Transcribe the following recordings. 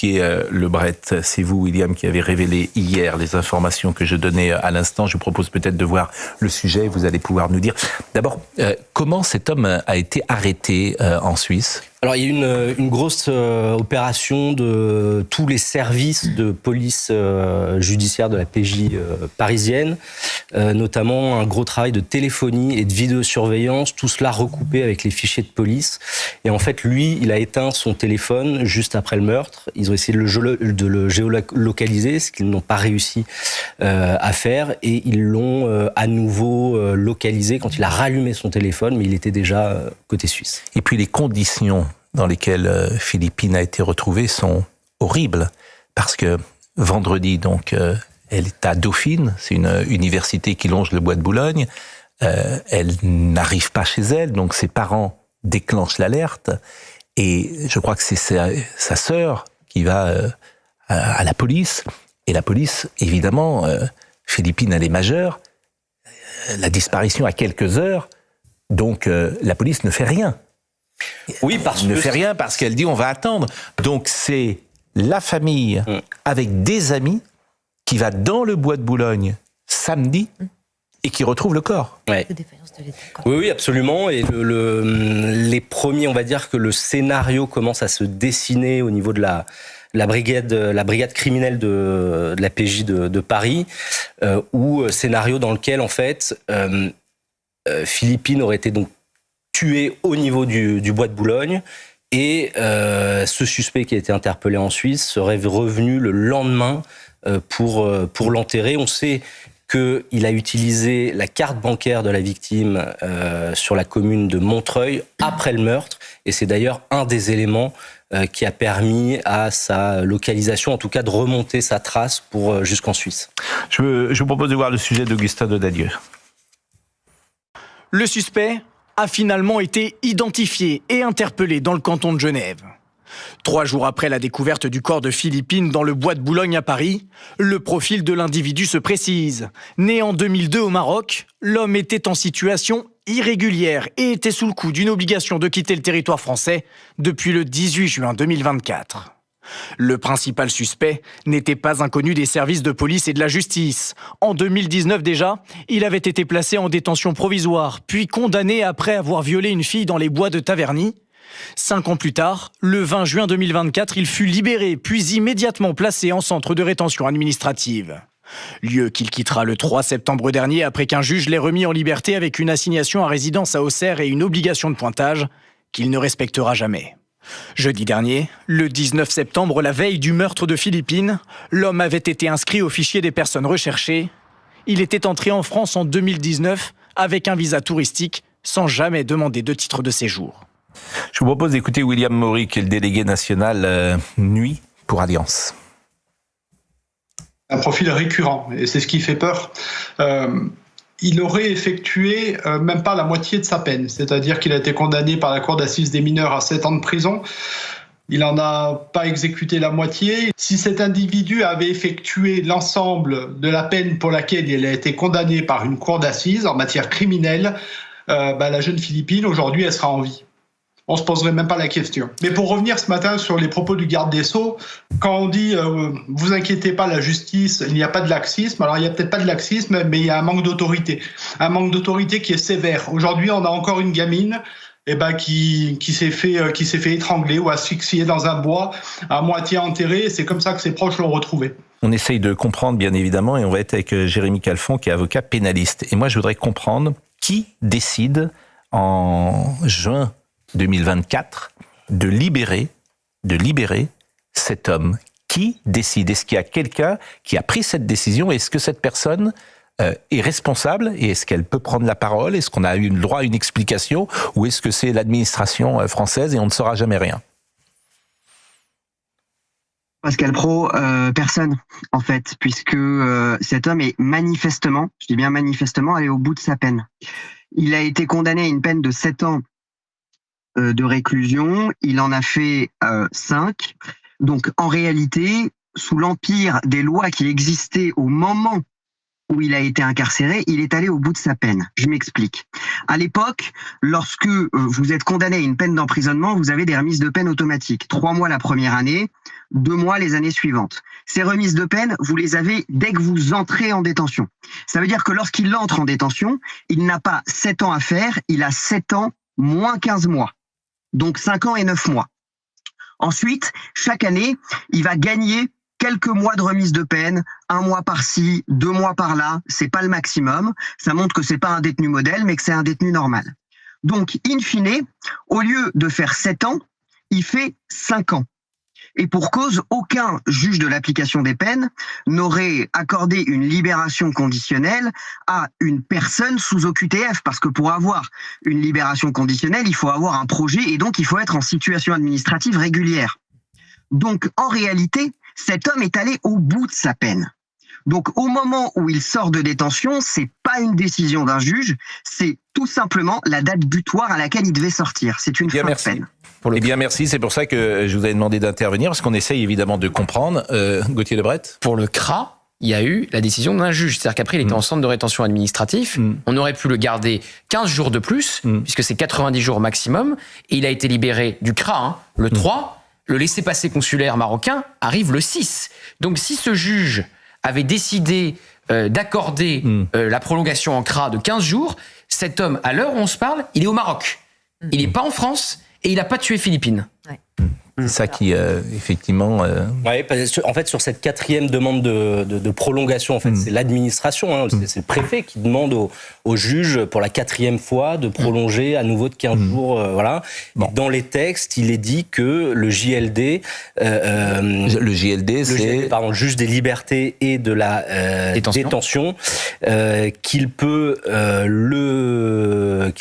Lebret, c'est vous, William, qui avez révélé hier les informations que je donnais à l'instant. Je vous propose peut-être de voir le sujet. Vous allez pouvoir nous dire. D'abord, comment cet homme a été arrêté en Suisse ? Alors, il y a eu une grosse opération de tous les services de police judiciaire de la PJ parisienne, notamment un gros travail de téléphonie et de vidéosurveillance, tout cela recoupé avec les fichiers de police. Et en fait, lui, il a éteint son téléphone juste après le meurtre. Ils ont essayé de le géolocaliser, ce qu'ils n'ont pas réussi à faire, et ils l'ont à nouveau localisé quand il a rallumé son téléphone, mais il était déjà côté suisse. Et puis les conditions dans lesquelles Philippine a été retrouvée sont horribles, parce que vendredi, donc, elle est à Dauphine, c'est une université qui longe le bois de Boulogne, elle n'arrive pas chez elle, donc ses parents déclenchent l'alerte, et je crois que c'est sa sœur qui va à la police, et la police, évidemment, Philippine, elle est majeure, la disparition à quelques heures, donc la police ne fait rien. Oui, ne fait rien parce qu'elle dit on va attendre. Donc c'est la famille avec des amis qui va dans le bois de Boulogne samedi et qui retrouve le corps. Ouais. Oui, absolument. Et les premiers, on va dire que le scénario commence à se dessiner au niveau de la brigade criminelle de la PJ de Paris, scénario dans lequel en fait Philippine aurait été donc tué au niveau du bois de Boulogne, et ce suspect qui a été interpellé en Suisse serait revenu le lendemain pour l'enterrer. On sait qu'il a utilisé la carte bancaire de la victime sur la commune de Montreuil après le meurtre, et c'est d'ailleurs un des éléments qui a permis à sa localisation, en tout cas de remonter sa trace jusqu'en Suisse. Je vous propose de voir le sujet d'Augustin Donadieu. Le suspect a finalement été identifié et interpellé dans le canton de Genève. 3 jours après la découverte du corps de Philippine dans le bois de Boulogne à Paris, le profil de l'individu se précise. Né en 2002 au Maroc, l'homme était en situation irrégulière et était sous le coup d'une obligation de quitter le territoire français depuis le 18 juin 2024. Le principal suspect n'était pas inconnu des services de police et de la justice. En 2019 déjà, il avait été placé en détention provisoire, puis condamné après avoir violé une fille dans les bois de Taverny. 5 ans plus tard, le 20 juin 2024, il fut libéré, puis immédiatement placé en centre de rétention administrative. Lieu qu'il quittera le 3 septembre dernier après qu'un juge l'ait remis en liberté avec une assignation à résidence à Auxerre et une obligation de pointage qu'il ne respectera jamais. Jeudi dernier, le 19 septembre, la veille du meurtre de Philippine, l'homme avait été inscrit au fichier des personnes recherchées. Il était entré en France en 2019 avec un visa touristique sans jamais demander de titre de séjour. Je vous propose d'écouter William Maury, qui est le délégué national nuit pour Alliance. Un profil récurrent, et c'est ce qui fait peur. Il aurait effectué même pas la moitié de sa peine, c'est-à-dire qu'il a été condamné par la Cour d'assises des mineurs à 7 ans de prison. Il n'en a pas exécuté la moitié. Si cet individu avait effectué l'ensemble de la peine pour laquelle il a été condamné par une cour d'assises en matière criminelle, la jeune Philippine, aujourd'hui, elle sera en vie. On ne se poserait même pas la question. Mais pour revenir ce matin sur les propos du garde des Sceaux, quand on dit « vous inquiétez pas, la justice, il n'y a pas de laxisme », alors il n'y a peut-être pas de laxisme, mais il y a un manque d'autorité. Un manque d'autorité qui est sévère. Aujourd'hui, on a encore une gamine qui s'est fait étrangler ou asphyxier dans un bois, à moitié enterré, et c'est comme ça que ses proches l'ont retrouvé. On essaye de comprendre, bien évidemment, et on va être avec Jérémy Calfon, qui est avocat pénaliste. Et moi, je voudrais comprendre qui décide en juin 2024 de libérer cet homme. Qui décide? Est-ce qu'il y a quelqu'un qui a pris cette décision? Est-ce que cette personne est responsable? Et est-ce qu'elle peut prendre la parole? Est-ce qu'on a eu le droit à une explication? Ou est-ce que c'est l'administration française et on ne saura jamais rien? Pascal Praud, personne, en fait, puisque cet homme est manifestement, je dis bien manifestement, allé au bout de sa peine. Il a été condamné à une peine de 7 ans de réclusion, il en a fait 5. Donc en réalité, sous l'empire des lois qui existaient au moment où il a été incarcéré, il est allé au bout de sa peine. Je m'explique. À l'époque, lorsque vous êtes condamné à une peine d'emprisonnement, vous avez des remises de peine automatiques. 3 mois la première année, 2 mois les années suivantes. Ces remises de peine, vous les avez dès que vous entrez en détention. Ça veut dire que lorsqu'il entre en détention, il n'a pas 7 ans à faire, il a 7 ans moins 15 mois. Donc 5 ans et 9 mois. Ensuite, chaque année, il va gagner quelques mois de remise de peine, 1 mois par-ci, 2 mois par-là, c'est pas le maximum. Ça montre que c'est pas un détenu modèle, mais que c'est un détenu normal. Donc, in fine, au lieu de faire 7 ans, il fait 5 ans. Et pour cause, aucun juge de l'application des peines n'aurait accordé une libération conditionnelle à une personne sous OQTF, parce que pour avoir une libération conditionnelle, il faut avoir un projet et donc il faut être en situation administrative régulière. Donc, en réalité, cet homme est allé au bout de sa peine. Donc, au moment où il sort de détention, c'est pas une décision d'un juge, c'est tout simplement la date butoir à laquelle il devait sortir. C'est une fin de peine. Eh bien, merci. C'est pour ça que je vous avais demandé d'intervenir, parce qu'on essaye évidemment de comprendre. Gauthier Lebret ? Pour le CRA, il y a eu la décision d'un juge. C'est-à-dire qu'après, il était en centre de rétention administratif. On aurait pu le garder 15 jours de plus, puisque c'est 90 jours maximum. Et il a été libéré du CRA, le 3. Le laissez-passer consulaire marocain arrive le 6. Donc, si ce juge avait décidé d'accorder la prolongation en CRA de 15 jours, cet homme, à l'heure où on se parle, il est au Maroc. Il n'est pas en France et il n'a pas tué Philippine. Ouais. C'est ça qui, effectivement... Ouais, en fait, sur cette 4e demande de prolongation, en fait, c'est l'administration, hein, c'est le préfet qui demande au juge pour la 4e fois de prolonger à nouveau de 15 jours. Voilà. Bon. Dans les textes, il est dit que le JLD... le JLD, c'est... Pardon, le juge des libertés et de la détention, qu'il peut le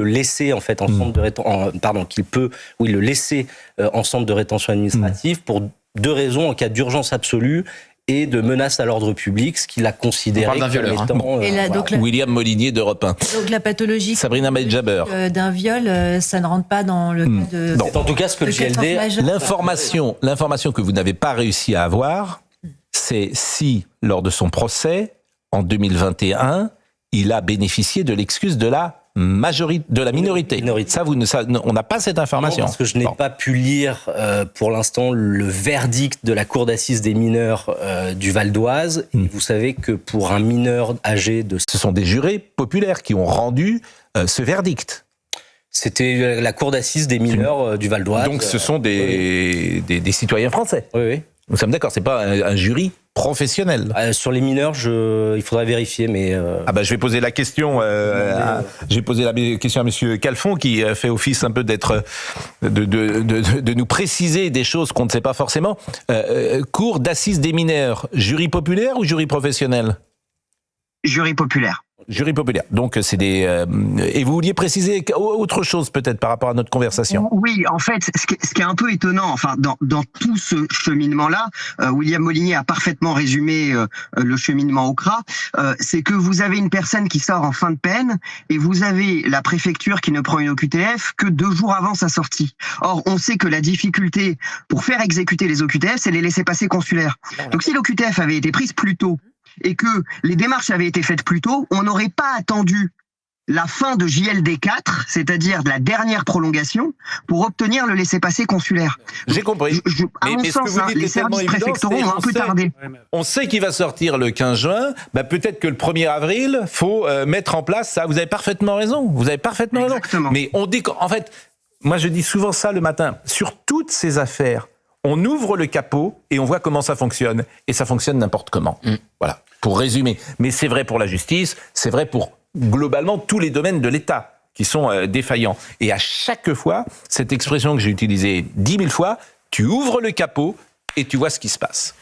laisser, en fait, en centre de rétention... Pardon, qu'il peut, oui, le laisser... en centre de rétention administrative pour 2 raisons, en cas d'urgence absolue et de menace à l'ordre public, ce qu'il a considéré comme étant... William Molinier d'Europe 1. Donc la pathologie Sabrina Medjaber. D'un viol, ça ne rentre pas dans le cas de... C'est en tout cas ce que le JLD... L'information que vous n'avez pas réussi à avoir, c'est si, lors de son procès, en 2021, il a bénéficié de l'excuse de la minorité. Ça, on n'a pas cette information. Non, parce que je n'ai pas pu lire pour l'instant le verdict de la cour d'assises des mineurs du Val d'Oise. Et vous savez que pour un mineur âgé de... Ce sont des jurés populaires qui ont rendu ce verdict. C'était la cour d'assises des mineurs du Val d'Oise. Donc ce sont des citoyens français. Oui. Nous sommes d'accord, c'est pas un jury professionnel. Sur les mineurs, il faudrait vérifier, mais... je vais poser la question. J'ai posé la question à Monsieur Calfon, qui fait office un peu de nous préciser des choses qu'on ne sait pas forcément. Cour d'assises des mineurs, jury populaire ou jury professionnel ? Jury populaire. Jury populaire. Donc c'est des... Et vous vouliez préciser autre chose peut-être par rapport à notre conversation ? Oui, en fait, ce qui est un peu étonnant, enfin dans tout ce cheminement-là, William Molinier a parfaitement résumé le cheminement au CRA, c'est que vous avez une personne qui sort en fin de peine et vous avez la préfecture qui ne prend une OQTF que 2 jours avant sa sortie. Or, on sait que la difficulté pour faire exécuter les OQTF, c'est les laissez-passer consulaires. Donc si l'OQTF avait été prise plus tôt, et que les démarches avaient été faites plus tôt, on n'aurait pas attendu la fin de JLD 4, c'est-à-dire de la dernière prolongation, pour obtenir le laissez-passer consulaire. J'ai compris. À mon sens, les services préfectoraux ont un peu tardé. On sait qu'il va sortir le 15 juin. Peut-être que le 1er avril, faut mettre en place ça. Vous avez parfaitement raison. Exactement. Mais on dit en fait, moi je dis souvent ça le matin, sur toutes ces affaires, on ouvre le capot et on voit comment ça fonctionne. Et ça fonctionne n'importe comment. Voilà, pour résumer. Mais c'est vrai pour la justice, c'est vrai pour globalement tous les domaines de l'État qui sont défaillants. Et à chaque fois, cette expression que j'ai utilisée 10 000 fois, tu ouvres le capot et tu vois ce qui se passe.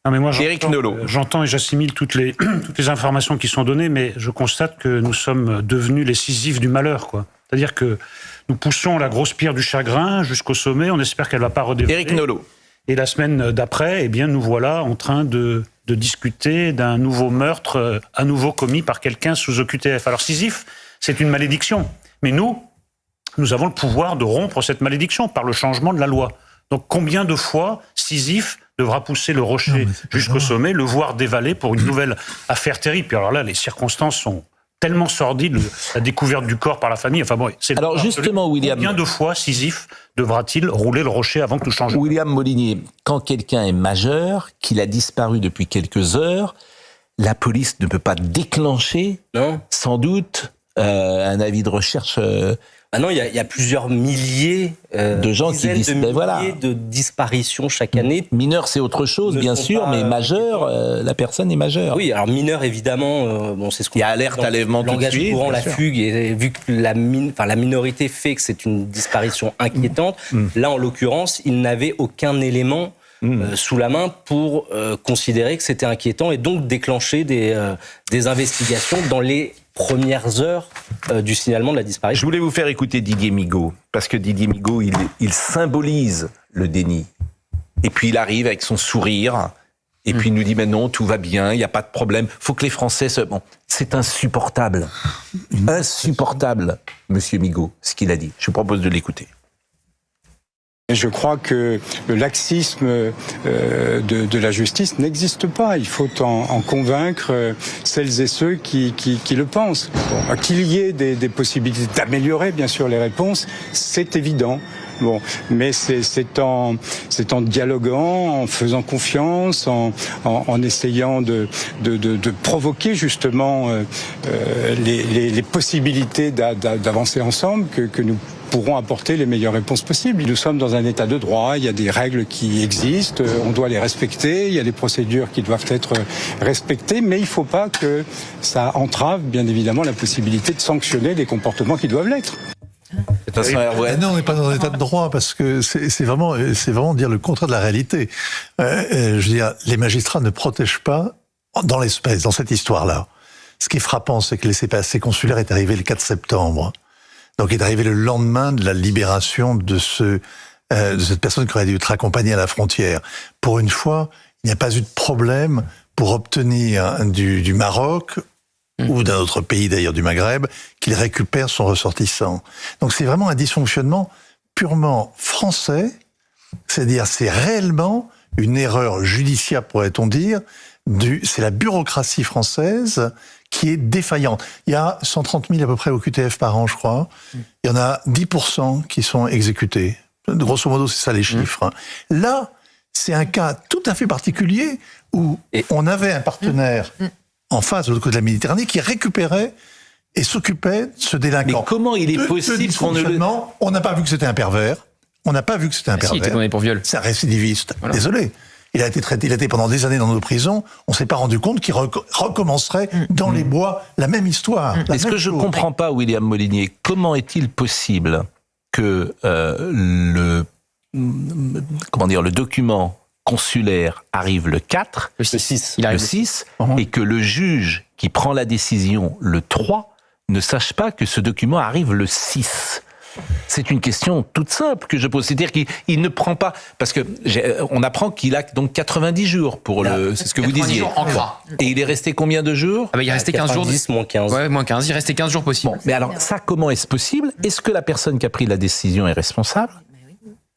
Non mais moi, Éric Nolot. J'entends et j'assimile toutes les informations qui sont données, mais je constate que nous sommes devenus les Sisyphes du malheur, quoi. C'est-à-dire que nous poussons la grosse pierre du chagrin jusqu'au sommet, on espère qu'elle ne va pas redéverser. Éric Nolot. Et la semaine d'après, nous voilà en train de discuter d'un nouveau meurtre à nouveau commis par quelqu'un sous OQTF. Alors Sisyphe, c'est une malédiction. Mais nous avons le pouvoir de rompre cette malédiction par le changement de la loi. Donc combien de fois Sisyphe devra pousser le rocher jusqu'au sommet, le voir dévaler pour une nouvelle affaire terrible. Puis alors là, les circonstances sont tellement sordides, la découverte du corps par la famille. Enfin bon, c'est alors justement, William, combien de fois Sisyphe devra-t-il rouler le rocher avant que tout change? William Molinier, quand quelqu'un est majeur, qu'il a disparu depuis quelques heures, la police ne peut pas déclencher, sans doute, un avis de recherche. Ah non, il y a plusieurs milliers de gens qui de disparitions chaque année. Mineur, c'est autre chose, bien sûr, mais majeur, la personne est majeure. Oui, alors mineur, évidemment, bon, c'est ce qu'on... Il y a alerte, enlèvement tout de suite. Langage courant, la fugue, et vu que la minorité fait que c'est une disparition inquiétante, là, en l'occurrence, il n'avait aucun élément sous la main pour considérer que c'était inquiétant et donc déclencher des investigations dans les premières heures du signalement de la disparition. Je voulais vous faire écouter Didier Migaud, parce que Didier Migaud, il symbolise le déni. Et puis il arrive avec son sourire, et puis il nous dit, mais non, tout va bien, il n'y a pas de problème, faut que les Français se... Bon, c'est insupportable. Insupportable, monsieur Migaud, ce qu'il a dit. Je vous propose de l'écouter. Je crois que le laxisme de la justice n'existe pas. Il faut en convaincre celles et ceux qui le pensent. Bon, qu'il y ait des possibilités d'améliorer, bien sûr, les réponses, c'est évident. Bon, mais c'est en dialoguant, en faisant confiance, en essayant de provoquer justement les possibilités d'avancer ensemble que nous pourront apporter les meilleures réponses possibles. Nous sommes dans un état de droit, il y a des règles qui existent, on doit les respecter, il y a des procédures qui doivent être respectées, mais il ne faut pas que ça entrave, bien évidemment, la possibilité de sanctionner des comportements qui doivent l'être. Non, on n'est pas dans un état de droit parce que c'est vraiment dire le contraire de la réalité. Je veux dire, les magistrats ne protègent pas dans l'espèce, dans cette histoire-là. Ce qui est frappant, c'est que le laissez-passer consulaire est arrivé le 4 septembre. Donc, il est arrivé le lendemain de la libération de cette personne qui aurait dû être accompagnée à la frontière. Pour une fois, il n'y a pas eu de problème pour obtenir du Maroc ou d'un autre pays d'ailleurs du Maghreb qu'il récupère son ressortissant. Donc, c'est vraiment un dysfonctionnement purement français. C'est-à-dire, c'est réellement une erreur judiciaire, pourrait-on dire. C'est la bureaucratie française qui est défaillante. Il y a 130 000 à peu près au QTF par an, je crois. Il y en a 10% qui sont exécutés. Grosso modo, c'est ça les chiffres. Là, c'est un cas tout à fait particulier où on avait un partenaire en face, de l'autre côté de la Méditerranée, qui récupérait et s'occupait de ce délinquant. Mais comment il est possible qu'on ne le... On n'a pas vu que c'était un pervers. On n'a pas vu que c'était un pervers. Si, il était condamné pour viol. C'est un récidiviste. Voilà. Désolé. Il a été traité, il a été pendant des années dans nos prisons. On s'est pas rendu compte qu'il recommencerait dans les bois la même histoire. Mais ce que je comprends pas, William Molinier, comment est-il possible que le document consulaire arrive le 4, le 6, le 6 et que le juge qui prend la décision le 3 ne sache pas que ce document arrive le 6? C'est une question toute simple que je pose. C'est-à-dire qu'il ne prend pas... Parce que on apprend qu'il a donc 90 jours pour le... C'est ce que vous disiez. Jours en CRA. Et il est resté combien de jours? Il est resté 15 jours. 10, moins 15. Ouais, moins 15. Il restait 15 jours possible. Bon, mais alors, ça, comment est-ce possible? Est-ce que la personne qui a pris la décision est responsable?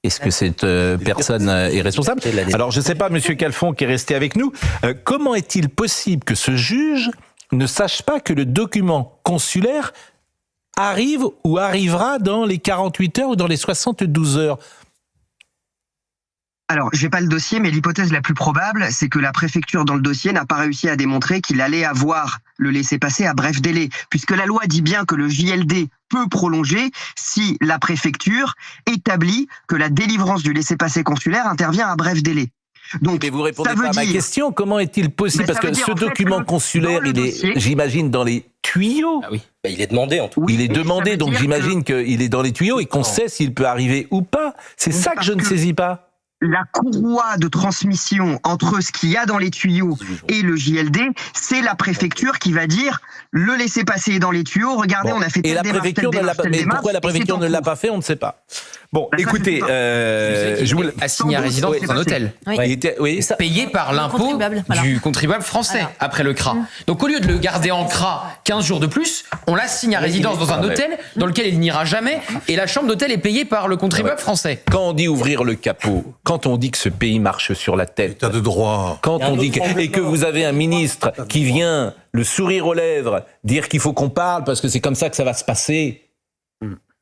Est-ce que cette personne est responsable? Alors, je ne sais pas, Monsieur Calfon, qui est resté avec nous, comment est-il possible que ce juge ne sache pas que le document consulaire arrive ou arrivera dans les 48 heures ou dans les 72 heures? Alors, j'ai pas le dossier, mais l'hypothèse la plus probable, c'est que la préfecture dans le dossier n'a pas réussi à démontrer qu'il allait avoir le laissez-passer à bref délai, puisque la loi dit bien que le JLD peut prolonger si la préfecture établit que la délivrance du laissez-passer consulaire intervient à bref délai. Donc, mais vous répondez pas à ma question. Comment est-il possible? Parce que ce document consulaire, il est, j'imagine, dans les tuyaux. Ah oui, il est demandé en tout. Oui, il est demandé, donc j'imagine qu'il est dans les tuyaux et qu'on sait s'il peut arriver ou pas. C'est ça que je ne saisis pas. la courroie de transmission entre ce qu'il y a dans les tuyaux et le JLD, c'est la préfecture qui va dire le laisser passer dans les tuyaux. Regardez, on a fait et la préfecture ne l'a pas. Mais pourquoi la préfecture ne l'a pas fait, on ne sait pas. Bon, écoutez, je voulais assigner à résidence dans un hôtel, payé par l'impôt du contribuable français après le CRA. Donc au lieu de le garder en CRA 15 jours de plus, on l'assigne à résidence dans un hôtel dans lequel il n'ira jamais, et la chambre d'hôtel est payée par le contribuable français. Quand on dit ouvrir le capot, quand on dit que ce pays marche sur la tête, État de droit. Quand on dit et que vous avez un ministre qui vient, le sourire aux lèvres, dire qu'il faut qu'on parle parce que c'est comme ça que ça va se passer,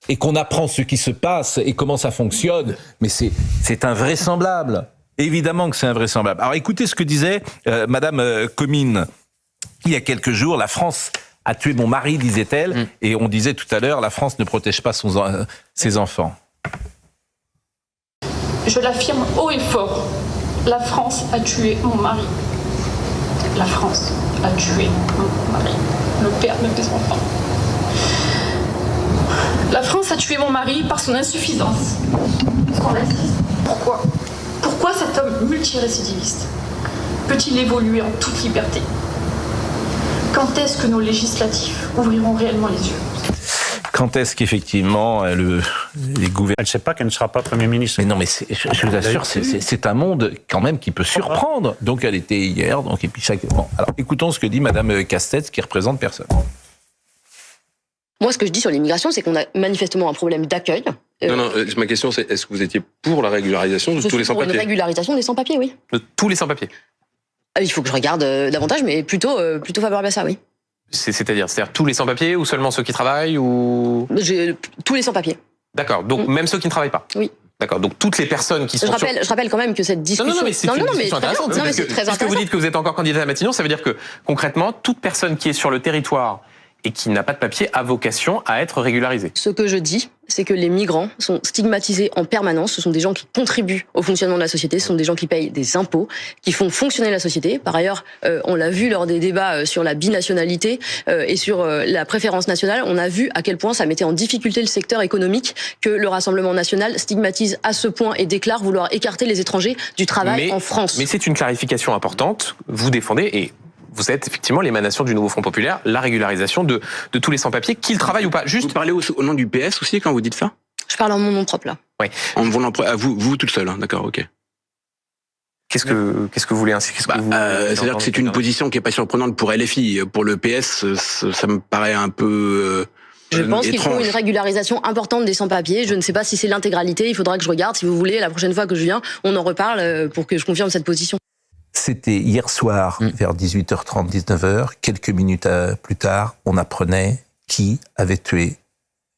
et qu'on apprend ce qui se passe et comment ça fonctionne, mais c'est invraisemblable. Évidemment que c'est invraisemblable. Alors écoutez ce que disait Madame Comines. Il y a quelques jours, la France a tué mon mari, disait-elle, et on disait tout à l'heure, la France ne protège pas ses enfants. Je l'affirme haut et fort, la France a tué mon mari. La France a tué mon mari, le père de mes enfants. La France a tué mon mari par son insuffisance. Son racisme. Pourquoi ? Pourquoi cet homme multirécidiviste peut-il évoluer en toute liberté ? Quand est-ce que nos législatifs ouvriront réellement les yeux ? Quand est-ce qu'effectivement les gouvernements... Elle ne sait pas qu'elle ne sera pas Premier ministre. Mais non, mais je vous assure, c'est un monde quand même qui peut surprendre. Donc elle était hier, donc et puis bon. Alors écoutons ce que dit Madame Castex, qui représente personne. Moi, ce que je dis sur l'immigration, c'est qu'on a manifestement un problème d'accueil. Non, ma question c'est, est-ce que vous étiez pour la régularisation de tous les sans-papiers ? Une régularisation des sans-papiers, oui. De tous les sans-papiers ? Il faut que je regarde davantage, mais plutôt favorable à ça, oui. C'est-à-dire tous les sans-papiers ou seulement ceux qui travaillent ou... Tous les sans-papiers. D'accord, donc même ceux qui ne travaillent pas ? Oui. D'accord, donc toutes les personnes qui sont... Je rappelle quand même que cette discussion... Non, mais c'est une discussion intéressante. Non, mais c'est très intéressant. Puisque vous dites que vous êtes encore candidat à Matignon, ça veut dire que concrètement, toute personne qui est sur le territoire et qui n'a pas de papier a vocation à être régularisée. Ce que je dis, c'est que les migrants sont stigmatisés en permanence. Ce sont des gens qui contribuent au fonctionnement de la société. Ce sont des gens qui payent des impôts, qui font fonctionner la société. Par ailleurs, on l'a vu lors des débats sur la binationalité et sur la préférence nationale. On a vu à quel point ça mettait en difficulté le secteur économique, que le Rassemblement national stigmatise à ce point et déclare vouloir écarter les étrangers du travail en France. Mais c'est une clarification importante. Vous défendez et... Vous êtes effectivement l'émanation du Nouveau Front Populaire, la régularisation de tous les sans-papiers, qu'ils travaillent ou pas. Juste... Vous parlez au nom du PS aussi quand vous dites ça ? Je parle en mon nom propre là. Oui. Vous toute seule, hein, d'accord, ok. Qu'est-ce que vous voulez ainsi c'est-à-dire que c'est une position qui est pas surprenante pour LFI. Pour le PS, ça me paraît un peu... Je pense qu'il faut une régularisation importante des sans-papiers. Je ne sais pas si c'est l'intégralité. Il faudra que je regarde. Si vous voulez, la prochaine fois que je viens, on en reparle pour que je confirme cette position. C'était hier soir, vers 18h30, 19h. Quelques minutes plus tard, on apprenait qui avait tué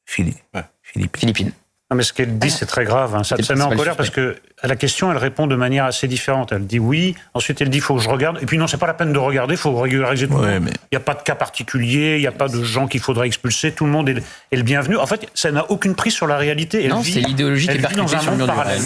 Philippine. Non, mais ce qu'elle dit, c'est très grave. Hein. Ça met en colère parce que à la question, elle répond de manière assez différente. Elle dit oui, ensuite elle dit il faut que je regarde. Et puis non, c'est pas la peine de regarder, il faut régulariser tout le monde. Mais... Il n'y a pas de cas particulier, il n'y a pas de gens qu'il faudrait expulser. Tout le monde est le bienvenu. En fait, ça n'a aucune prise sur la réalité. Non, c'est l'idéologie qui est percutée sur le mur du réel.